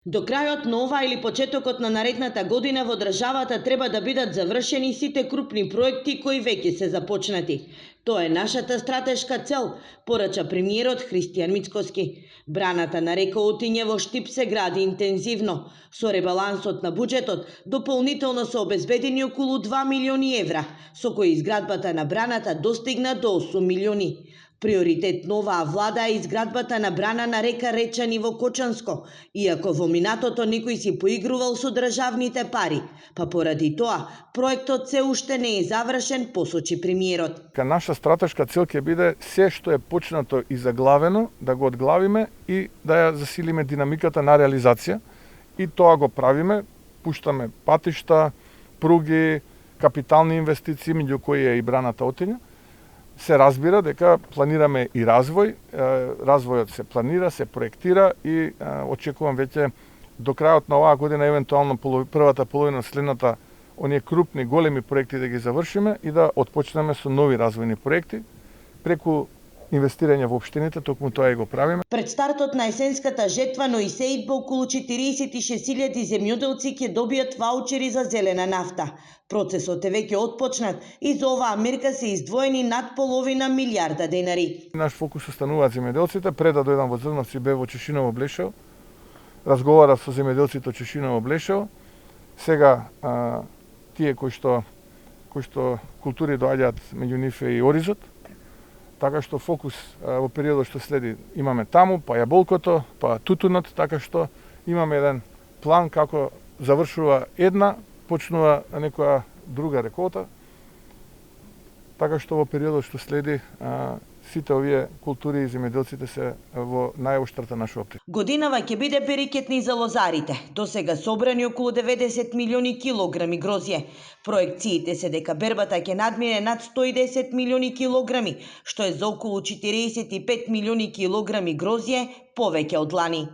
До крајот на оваа или почетокот на наредната година во државата треба да бидат завршени сите крупни проекти кои веќе се започнати. Тоа е нашата стратешка цел, порача премиерот Христијан Мицкоски. Браната на река Отиње во Штип се гради интензивно. Со ребалансот на буџетот дополнително се обезбедени околу 2 милиони евра, со кои изградбата на браната достигна до 8 милиони. Приоритет на оваа влада е изградбата на брана на река Речани во Кочанско, иако во минатото некој си поигрувал со државните пари, па поради тоа проектот се уште не е завршен, посочи премиерот. Наша стратешка цел ќе биде се што е почнато и заглавено да го одглавиме и да ја засилиме динамиката на реализација, и тоа го правиме, пуштаме патишта, пруги, капитални инвестиции, меѓу кои е и браната Отиње. Се разбира дека планираме и развој, развојот се планира, се проектира и очекувам веќе до крајот на оваа година, евентуално првата половина следната, оние крупни, големи проекти да ги завршиме и да отпочнеме со нови развојни проекти преку инвестирање во општините, токму тоа и го правиме. Пред стартот на есенската жетва, но и сејдба, околу 46.000 земјоделци ќе добијат ваучери за зелена нафта. Процесот е веќе отпочнат и за оваа мерка се издвоени над половина милијарда денари. Наш фокус остануваат земјоделците. Пред да дојдам во Зрновци, бев во Чешиново Блешево. Разговарав со земјоделците од Чешиново Блешево. Сега тие кои што култури доаѓаат, меѓу нив е и оризот. Така што фокус во периодот што следи имаме таму, па јаболкото, па тутунот, така што имаме еден план како завршува една, почнува некоја друга реколта. Така што во периодот што следи сите овие култури и земјоделците се во најоштрата наша опција. Годинава ќе биде берикетни за лозарите. До сега собрани околу 90 милиони килограми грозје. Проекциите се дека бербата ќе надмине над 110 милиони килограми, што е за околу 45 милиони килограми грозје повеќе од лани.